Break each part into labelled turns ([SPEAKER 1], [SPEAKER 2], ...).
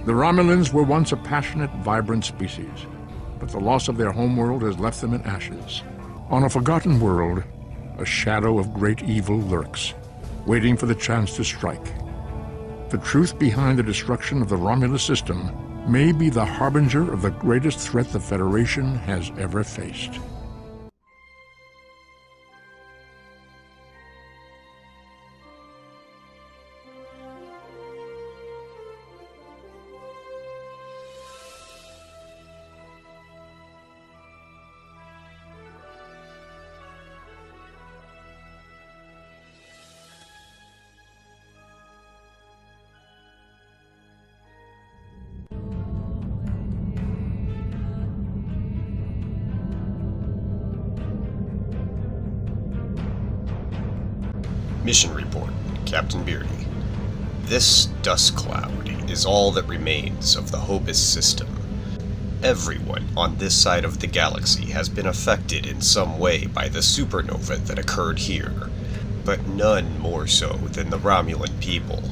[SPEAKER 1] The Romulans were once a passionate, vibrant species, but the loss of their homeworld has left them in ashes. On a forgotten world, a shadow of great evil lurks, waiting for the chance to strike. The truth behind the destruction of the Romulus system may be the harbinger of the greatest threat the Federation has ever faced.
[SPEAKER 2] Mission report, Captain Beardy. This dust cloud is all that remains of the Hobus system. Everyone on this side of the galaxy has been affected in some way by the supernova that occurred here, but none more so than the Romulan people.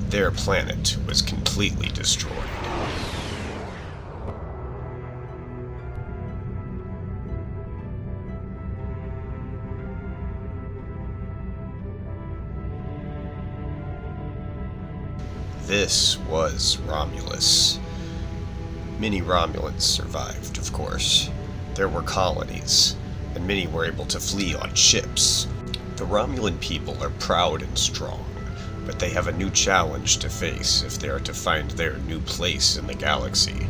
[SPEAKER 2] Their planet was completely destroyed. This was Romulus. Many Romulans survived, of course. There were colonies, and many were able to flee on ships. The Romulan people are proud and strong, but they have a new challenge to face if they are to find their new place in the galaxy.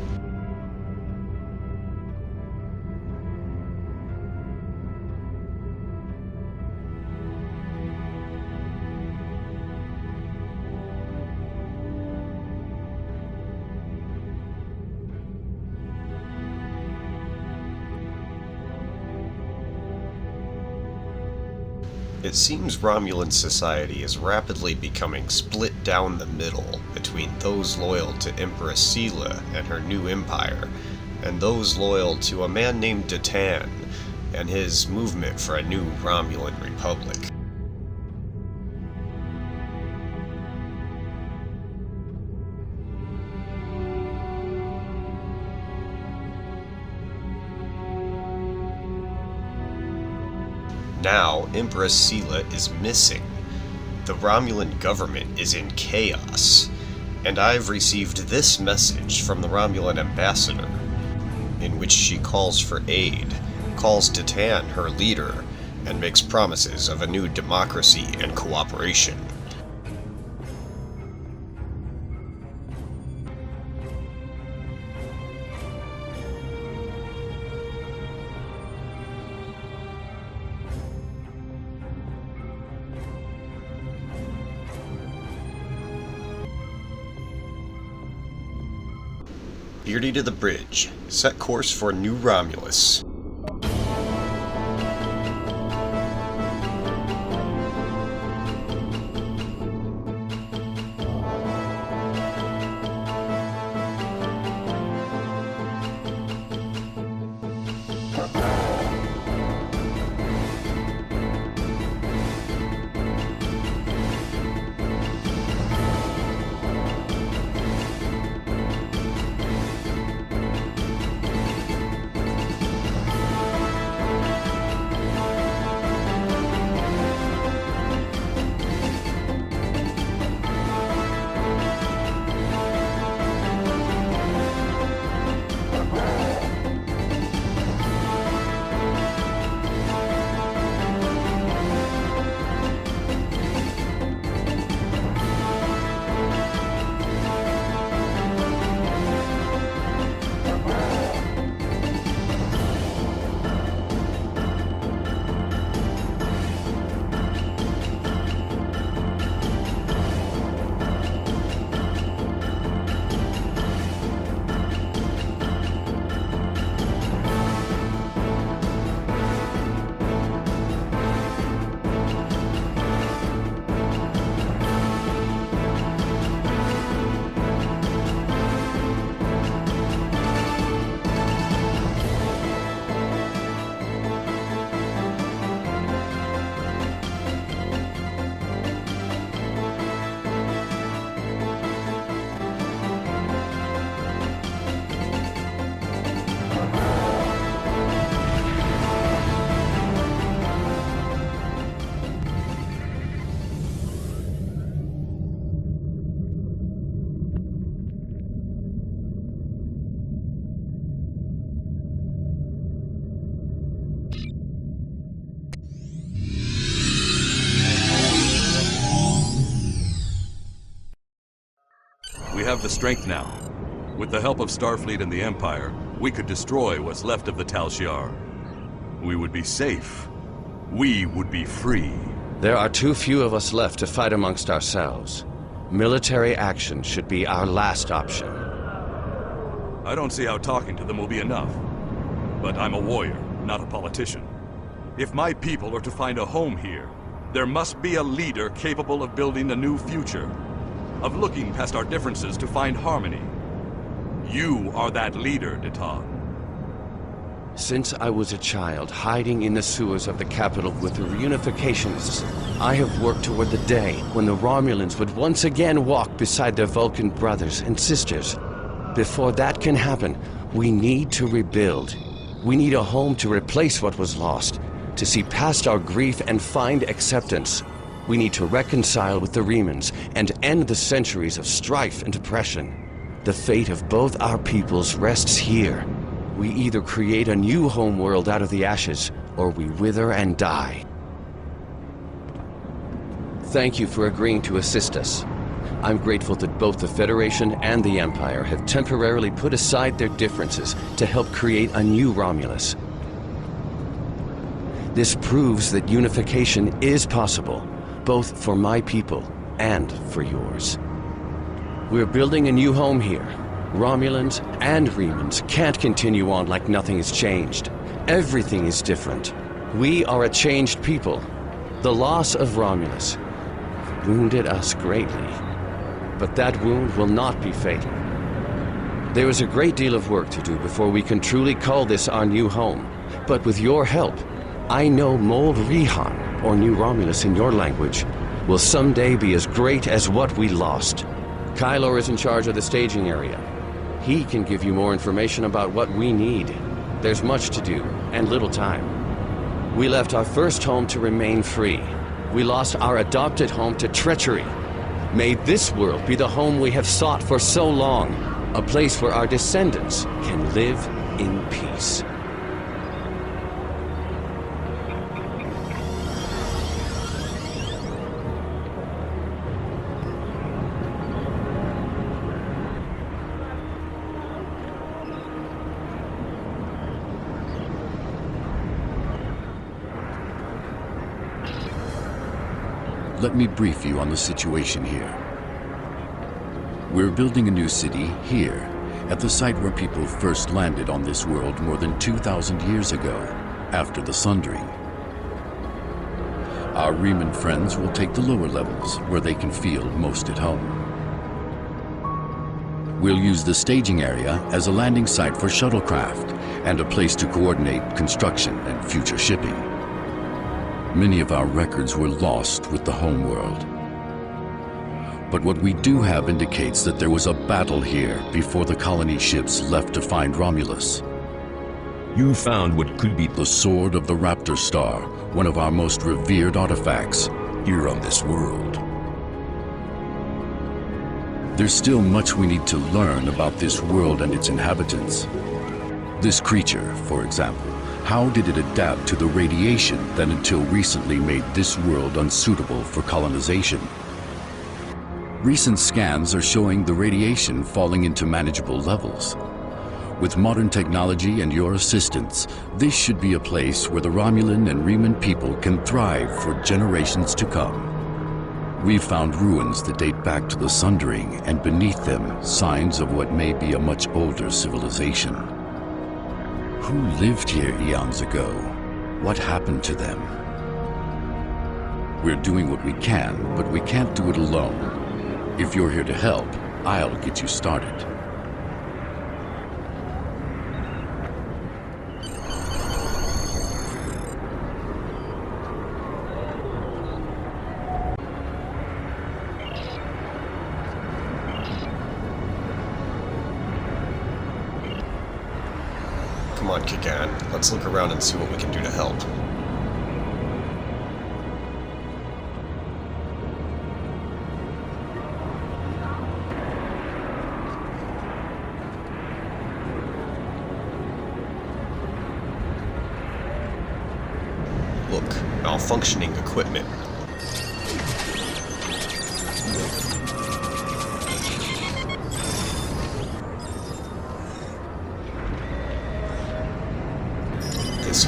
[SPEAKER 2] It seems Romulan society is rapidly becoming split down the middle between those loyal to Empress Sela and her new empire, and those loyal to a man named Datan and his movement for a new Romulan republic. Now, Empress Sela is missing. The Romulan government is in chaos, and I've received this message from the Romulan ambassador, in which she calls for aid, calls Datan her leader, and makes promises of a new democracy and cooperation. Beardy to the bridge. Set course for New Romulus.
[SPEAKER 3] have the strength now. With the help of Starfleet and the Empire, we could destroy what's left of the Tal Shiar. We would be safe. We would be free.
[SPEAKER 4] There are too few of us left to fight amongst ourselves. Military action should be our last option.
[SPEAKER 3] I don't see how talking to them will be enough. But I'm a warrior, not a politician. If my people are to find a home here, there must be a leader capable of building a new future, of looking past our differences to find harmony. You are that leader, Detan.
[SPEAKER 4] Since I was a child, hiding in the sewers of the capital with the reunificationists, I have worked toward the day when the Romulans would once again walk beside their Vulcan brothers and sisters. Before that can happen, we need to rebuild. We need a home to replace what was lost, to see past our grief and find acceptance. We need to reconcile with the Remans and end the centuries of strife and oppression. The fate of both our peoples rests here. We either create a new homeworld out of the ashes, or we wither and die. Thank you for agreeing to assist us. I'm grateful that both the Federation and the Empire have temporarily put aside their differences to help create a new Romulus. This proves that unification is possible, both for my people and for yours. We're building a new home here. Romulans and Remans can't continue on like nothing has changed. Everything is different. We are a changed people. The loss of Romulus wounded us greatly. But that wound will not be fatal. There is a great deal of work to do before we can truly call this our new home. But with your help, I know Mold Rihan, or New Romulus in your language, will someday be as great as what we lost. Kylor is in charge of the staging area. He can give you more information about what we need. There's much to do, and little time. We left our first home to remain free. We lost our adopted home to treachery. May this world be the home we have sought for so long, a place where our descendants can live in peace.
[SPEAKER 5] Let me brief you on the situation here. We're building a new city here, at the site where people first landed on this world more than 2,000 years ago, after the Sundering. Our Reman friends will take the lower levels, where they can feel most at home. We'll use the staging area as a landing site for shuttlecraft, and a place to coordinate construction and future shipping. Many of our records were lost with the homeworld. But what we do have indicates that there was a battle here before the colony ships left to find Romulus.
[SPEAKER 6] You found what could be
[SPEAKER 5] The Sword of the Raptor Star, one of our most revered artifacts,
[SPEAKER 6] here on this world.
[SPEAKER 5] There's still much we need to learn about this world and its inhabitants. This creature, for example, how did it adapt to the radiation that until recently made this world unsuitable for colonization? Recent scans are showing the radiation falling into manageable levels. With modern technology and your assistance, this should be a place where the Romulan and Reman people can thrive for generations to come. We've found ruins that date back to the Sundering, and beneath them, signs of what may be a much older civilization. Who lived here eons ago? What happened to them? We're doing what we can, but we can't do it alone. If you're here to help, I'll get you started.
[SPEAKER 2] Come on, Kikan. Let's look around and see what we can do to help. Look, malfunctioning equipment.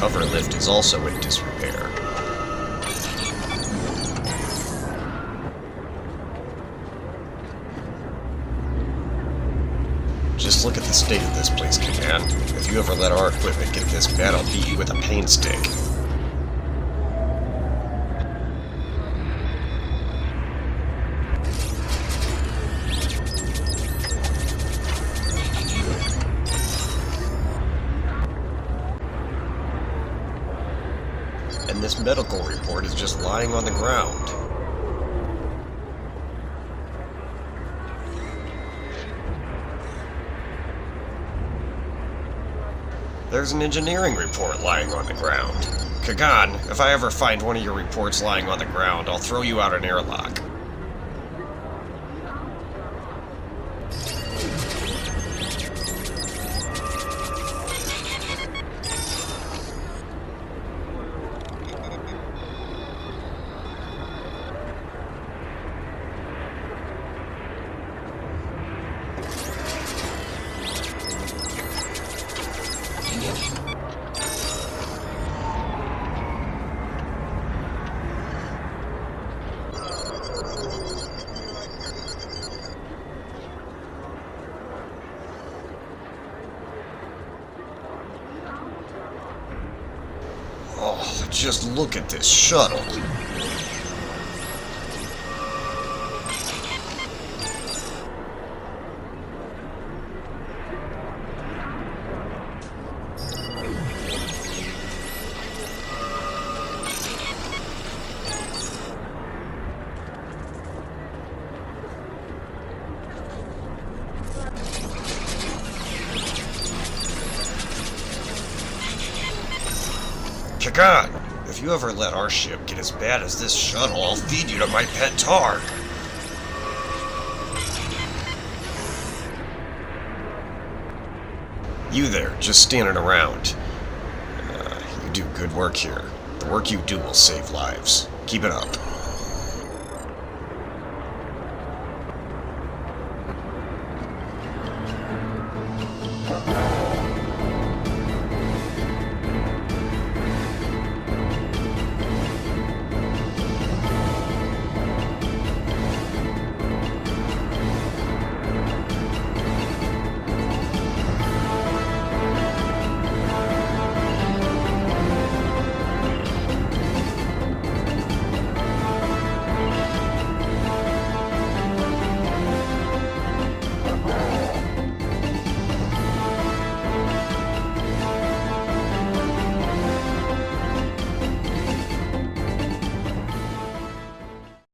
[SPEAKER 2] hover lift is also in disrepair. Just look at the state of this place, Command. If you ever let our equipment get this bad, I'll beat you with a pain stick. And this medical report is just lying on the ground. There's an engineering report lying on the ground. Kagan, if I ever find one of your reports lying on the ground, I'll throw you out an airlock. Oh, just look at this shuttle. Kagan, if you ever let our ship get as bad as this shuttle, I'll feed you to my pet Targ. You there, just standing around. You do good work here. The work you do will save lives. Keep it up.